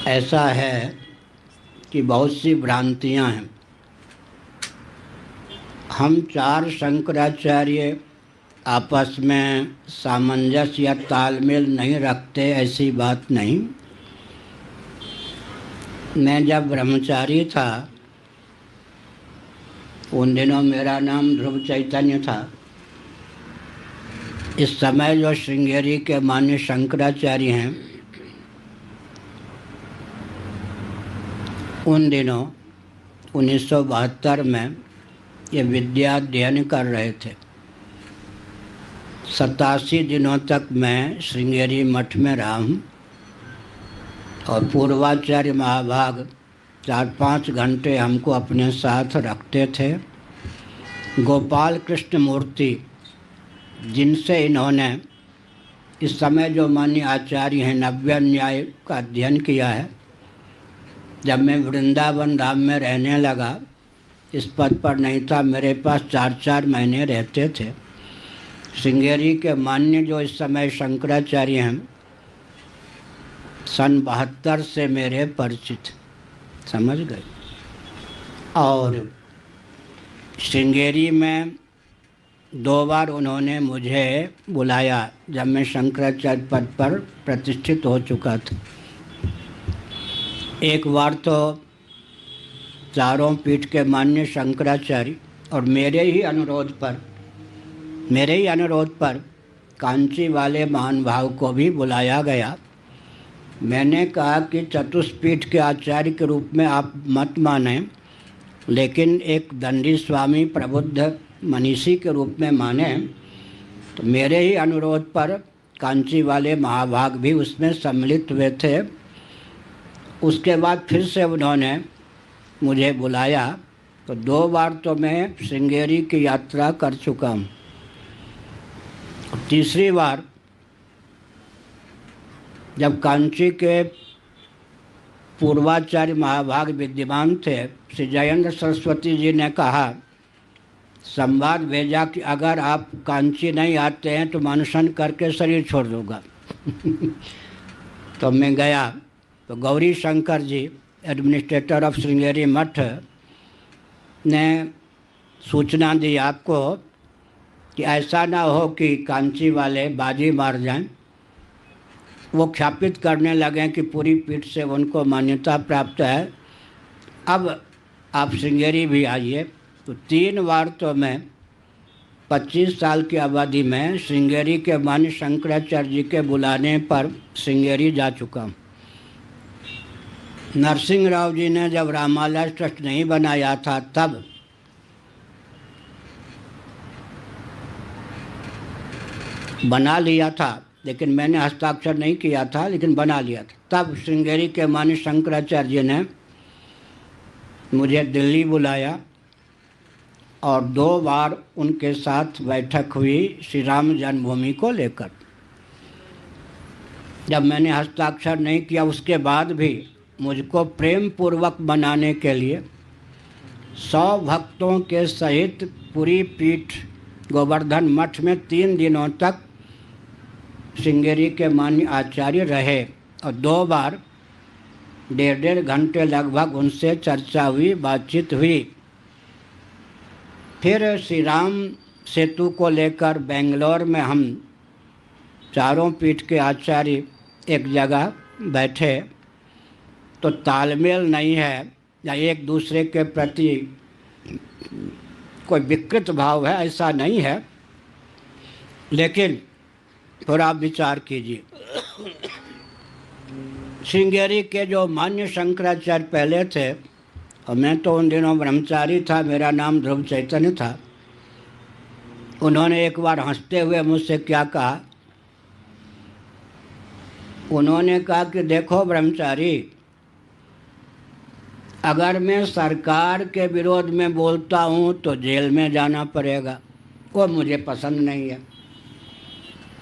ऐसा है कि बहुत सी भ्रांतियां हैं। हम चार शंकराचार्य आपस में सामंजस्य या तालमेल नहीं रखते, ऐसी बात नहीं। मैं जब ब्रह्मचारी था उन दिनों मेरा नाम ध्रुव चैतन्य था। इस समय जो श्रृंगेरी के मान्य शंकराचार्य हैं, उन दिनों 1972 में ये विद्या अध्ययन कर रहे थे। 87 दिनों तक मैं श्रृंगेरी मठ में रहा हूँ और पूर्वाचार्य महाभाग 4-5 घंटे हमको अपने साथ रखते थे। गोपाल कृष्ण मूर्ति, जिनसे इन्होंने इस समय जो मान्य आचार्य हैं नव्य न्याय का अध्ययन किया है, जब मैं वृंदावन धाम में रहने लगा, इस पद पर नहीं था, मेरे पास 4-4 महीने रहते थे। श्रृंगेरी के मान्य जो इस समय शंकराचार्य हैं, सन 72 से मेरे परिचित, समझ गए। और श्रृंगेरी में 2 बार उन्होंने मुझे बुलाया जब मैं शंकराचार्य पद पर प्रतिष्ठित हो चुका था। एक बार तो चारों पीठ के मान्य शंकराचार्य और मेरे ही अनुरोध पर कांची वाले महान भाव को भी बुलाया गया। मैंने कहा कि चतुष्पीठ के आचार्य के रूप में आप मत माने, लेकिन एक दंडी स्वामी प्रबुद्ध मनीषी के रूप में माने। तो मेरे ही अनुरोध पर कांची वाले महाभाग भी उसमें सम्मिलित हुए थे। उसके बाद फिर से उन्होंने मुझे बुलाया, तो 2 बार तो मैं श्रृंगेरी की यात्रा कर चुका हूँ। तीसरी बार जब कांची के पूर्वाचार्य महाभाग विद्यमान थे, श्री जयेंद्र सरस्वती जी ने कहा, संवाद भेजा कि अगर आप कांची नहीं आते हैं तो अनशन करके शरीर छोड़ दूँगा। तो मैं गया तो गौरी शंकर जी, एडमिनिस्ट्रेटर ऑफ श्रृंगेरी मठ, ने सूचना दी आपको कि ऐसा ना हो कि कांची वाले बाजी मार जाएं। वो ख्यापित करने लगे कि पूरी पीठ से उनको मान्यता प्राप्त है, अब आप श्रृंगेरी भी आइए। तो 3 बार तो मैं 25 साल की अवधि में श्रृंगेरी के मान्य शंकराचार्य जी के बुलाने पर श्रृंगेरी जा चुका हूँ। नरसिंह राव जी ने जब रामालय ट्रस्ट नहीं बनाया था तब बना लिया था, लेकिन मैंने हस्ताक्षर नहीं किया था, लेकिन बना लिया था। तब श्रृंगेरी के मान्य शंकराचार्य जी ने मुझे दिल्ली बुलाया और 2 बार उनके साथ बैठक हुई श्री राम जन्मभूमि को लेकर। जब मैंने हस्ताक्षर नहीं किया, उसके बाद भी मुझको प्रेम पूर्वक बनाने के लिए 100 भक्तों के सहित पूरी पीठ गोवर्धन मठ में 3 दिनों तक श्रृंगेरी के मान्य आचार्य रहे और 2 बार 1.5 घंटे लगभग उनसे चर्चा हुई, बातचीत हुई। फिर श्री राम सेतु को लेकर बेंगलोर में हम चारों पीठ के आचार्य एक जगह बैठे, तो तालमेल नहीं है या एक दूसरे के प्रति कोई विकृत भाव है, ऐसा नहीं है, लेकिन थोड़ा विचार कीजिए। श्रृंगेरी के जो मान्य शंकराचार्य पहले थे, और मैं तो उन दिनों ब्रह्मचारी था, मेरा नाम ध्रुव चैतन्य था, उन्होंने एक बार हंसते हुए मुझसे क्या कहा, उन्होंने कहा कि देखो ब्रह्मचारी, अगर मैं सरकार के विरोध में बोलता हूँ तो जेल में जाना पड़ेगा, वो मुझे पसंद नहीं है,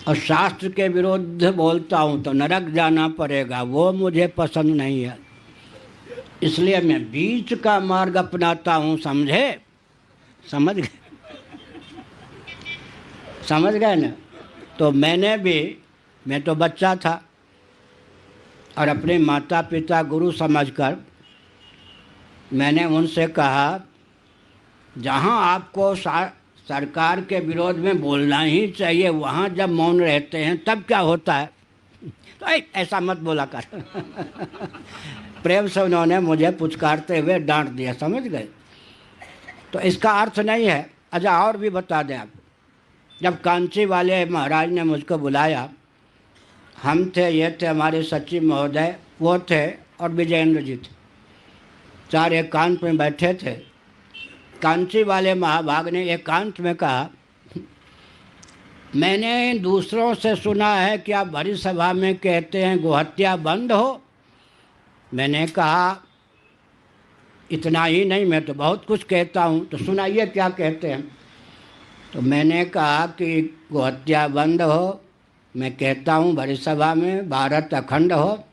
और शास्त्र के विरुद्ध बोलता हूँ तो नरक जाना पड़ेगा, वो मुझे पसंद नहीं है। इसलिए मैं बीच का मार्ग अपनाता हूँ, समझे? समझ गए ना? तो मैं तो बच्चा था, और अपने माता पिता गुरु समझकर मैंने उनसे कहा, जहाँ आपको सरकार के विरोध में बोलना ही चाहिए, वहाँ जब मौन रहते हैं तब क्या होता है? तो ऐसा मत बोला कर। प्रेम से उन्होंने मुझे पुचकारते हुए डांट दिया, समझ गए? तो इसका अर्थ नहीं है। अच्छा, और भी बता दें आप, जब कांची वाले महाराज ने मुझको बुलाया, हम थे, ये थे हमारे सचिव महोदय, वो थे और विजयेंद्र जी थे, चार एकांत में बैठे थे। कांची वाले महाभाग ने एकांत में कहा, मैंने दूसरों से सुना है कि आप भरी सभा में कहते हैं गोहत्या बंद हो। मैंने कहा, इतना ही नहीं, मैं तो बहुत कुछ कहता हूँ, तो सुनाइए क्या कहते हैं। तो मैंने कहा कि गोहत्या बंद हो, मैं कहता हूँ भरी सभा में, भारत अखंड हो,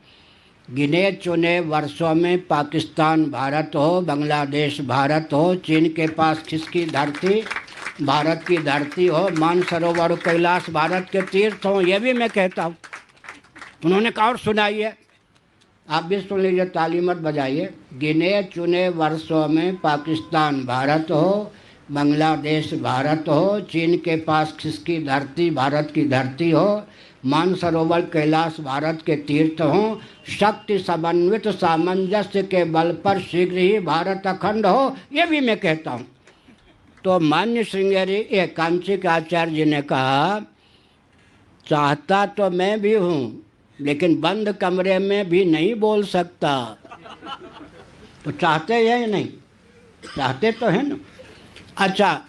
गिने चुने वर्षों में पाकिस्तान भारत हो, बांग्लादेश भारत हो, चीन के पास खिसकी धरती भारत की धरती हो, मानसरोवर कैलाश भारत के तीर्थ हों, ये भी मैं कहता हूँ। उन्होंने कहा, और सुनाइए। आप भी सुन लीजिए, ताली मत बजाइए। गिने चुने वर्षों में पाकिस्तान भारत हो, बांग्लादेश भारत हो, चीन के पास खिसकी धरती भारत की धरती हो, मानसरोवर कैलाश भारत के तीर्थ हों, शक्ति समन्वित सामंजस्य के बल पर शीघ्र ही भारत अखंड हो, ये भी मैं कहता हूँ। तो मान्य श्रृंगेरी कांची के आचार्य जी ने कहा, चाहता तो मैं भी हूँ, लेकिन बंद कमरे में भी नहीं बोल सकता। तो चाहते हैं या नहीं? चाहते तो हैं ना। अच्छा,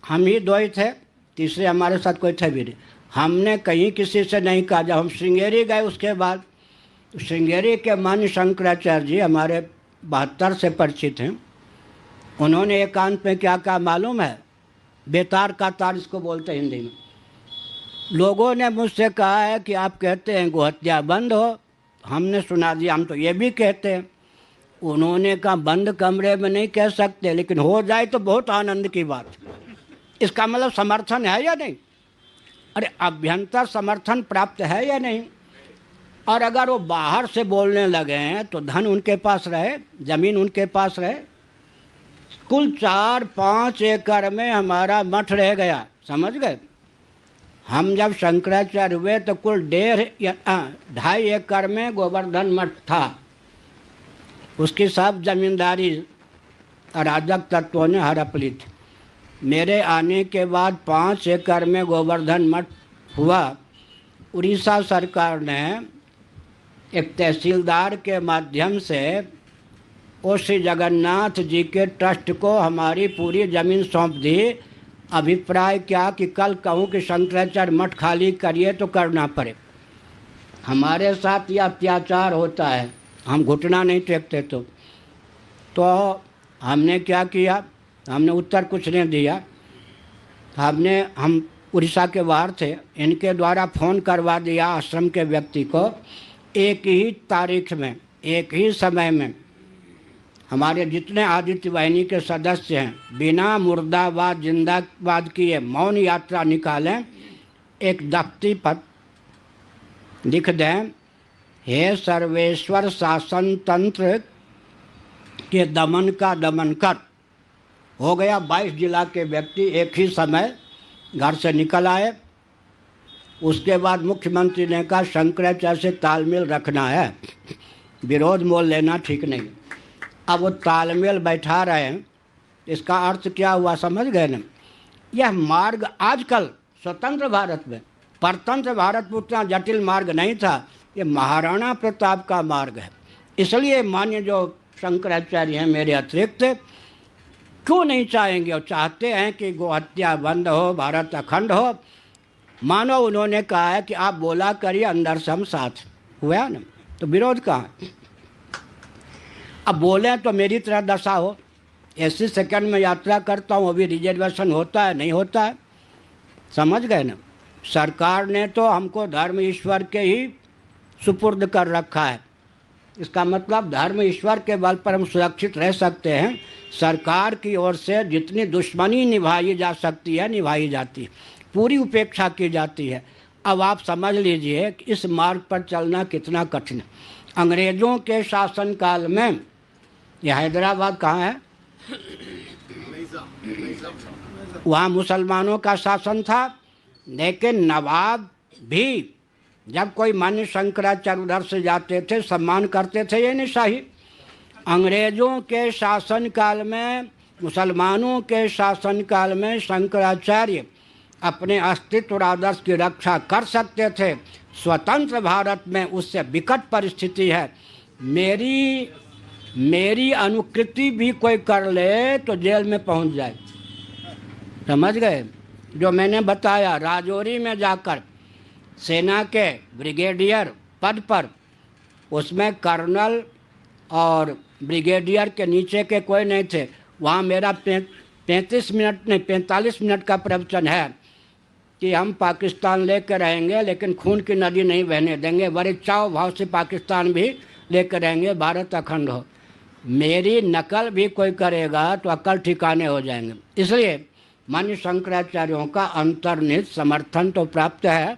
हम ही दो ही थे, तीसरे हमारे साथ कोई थे भी नहीं। हमने कहीं किसी से नहीं कहा। जब हम श्रृंगेरी गए उसके बाद, श्रृंगेरी के मान्य शंकराचार्य जी हमारे 72 से परिचित हैं। उन्होंने एकांत में क्या कहा मालूम है? बेतार का तार इसको बोलते हैं हिंदी में। लोगों ने मुझसे कहा है कि आप कहते हैं गोहत्या बंद हो, हमने सुना दिया, हम तो ये भी कहते हैं। उन्होंने कहा, बंद कमरे में नहीं कह सकते, लेकिन हो जाए तो बहुत आनंद की बात। इसका मतलब समर्थन है या नहीं? अरे, अभ्यंतर समर्थन प्राप्त है या नहीं? और अगर वो बाहर से बोलने लगे हैं तो धन उनके पास रहे, जमीन उनके पास रहे। कुल 4-5 एकड़ में हमारा मठ रह गया, समझ गए? हम जब शंकराचार्य हुए तो कुल 1.5 एकड़ में गोवर्धन मठ था। उसकी सब जमींदारी अराजक तत्वों ने हड़प ली थी। मेरे आने के बाद 5 एकड़ में गोवर्धन मठ हुआ। उड़ीसा सरकार ने एक तहसीलदार के माध्यम से ओ श्री जगन्नाथ जी के ट्रस्ट को हमारी पूरी ज़मीन सौंप दी। अभिप्राय क्या कि कल कहूँ कि शंकराचार्य मठ खाली करिए तो करना पड़े। हमारे साथ यह अत्याचार होता है, हम घुटना नहीं टेकते। तो हमने क्या किया? हमने उत्तर कुछ नहीं दिया। हम उड़ीसा के बाहर थे, इनके द्वारा फ़ोन करवा दिया आश्रम के व्यक्ति को। एक ही तारीख में, एक ही समय में हमारे जितने आदित्य वाहिनी के सदस्य हैं, बिना मुर्दाबाद जिंदाबाद किए मौन यात्रा निकालें। एक दफ्ती पत्र लिख दें, हे सर्वेश्वर शासन तंत्र के दमन का दमन कर। हो गया। 22 जिला के व्यक्ति एक ही समय घर से निकल आए। उसके बाद मुख्यमंत्री ने कहा शंकराचार्य से तालमेल रखना है, विरोध मोल लेना ठीक नहीं। अब वो तालमेल बैठा रहे हैं। इसका अर्थ क्या हुआ समझ गए ना? यह मार्ग आजकल स्वतंत्र भारत में, परतंत्र भारत में उतना जटिल मार्ग नहीं था। ये महाराणा प्रताप का मार्ग है। इसलिए मान्य जो शंकराचार्य हैं मेरे अतिरिक्त, क्यों नहीं चाहेंगे? और चाहते हैं कि गोहत्या बंद हो, भारत अखंड हो। मानो उन्होंने कहा है कि आप बोला करिए, अंदर से हम साथ। हुआ ना? तो विरोध कहाँ? अब बोलें तो मेरी तरह दशा हो। ऐसी सेकंड में यात्रा करता हूँ, अभी रिजर्वेशन होता है नहीं होता है, समझ गए ना? सरकार ने तो हमको धर्म ईश्वर के ही सुपुर्द कर रखा है। इसका मतलब धर्म ईश्वर के बल पर हम सुरक्षित रह सकते हैं। सरकार की ओर से जितनी दुश्मनी निभाई जा सकती है निभाई जाती है, पूरी उपेक्षा की जाती है। अब आप समझ लीजिए कि इस मार्ग पर चलना कितना कठिन है। अंग्रेज़ों के शासनकाल में, यह हैदराबाद कहाँ है, वहाँ मुसलमानों का शासन था, लेकिन नवाब भी जब कोई मान्य शंकराचार्य उधर से जाते थे सम्मान करते थे, ये नहीं शाही। अंग्रेज़ों के शासनकाल में, मुसलमानों के शासनकाल में शंकराचार्य अपने अस्तित्व और आदर्श की रक्षा कर सकते थे। स्वतंत्र भारत में उससे विकट परिस्थिति है। मेरी अनुकृति भी कोई कर ले तो जेल में पहुंच जाए, समझ गए। जो मैंने बताया, राजौरी में जाकर सेना के ब्रिगेडियर पद पर, उसमें कर्नल और ब्रिगेडियर के नीचे के कोई नहीं थे। वहाँ मेरा 45 मिनट का प्रवचन है कि हम पाकिस्तान लेकर रहेंगे, लेकिन खून की नदी नहीं बहने देंगे, बड़े चाव भाव से पाकिस्तान भी लेकर रहेंगे, भारत अखंड हो। मेरी नकल भी कोई करेगा तो अकल ठिकाने हो जाएंगे। इसलिए मान्य शंकराचार्यों का अंतर्निहित समर्थन तो प्राप्त है।